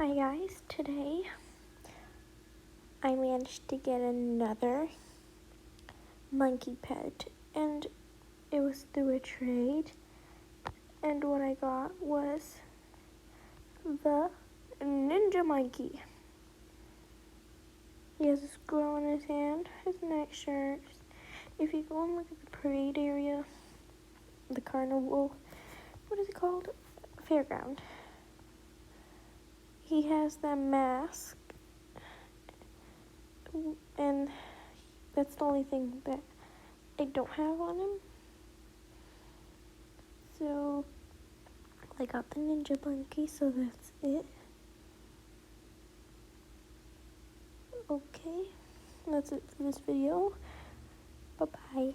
Hi guys, today I managed to get another monkey pet and it was through a trade, and what I got was the ninja monkey. He has a squirrel in his hand, his nice shirt. If you go and look at the parade area, the carnival, what is it called? Fairground. He has that mask, and that's the only thing that I don't have on him. So I got the ninja monkey, so that's it. Okay, that's it for this video. Bye-bye.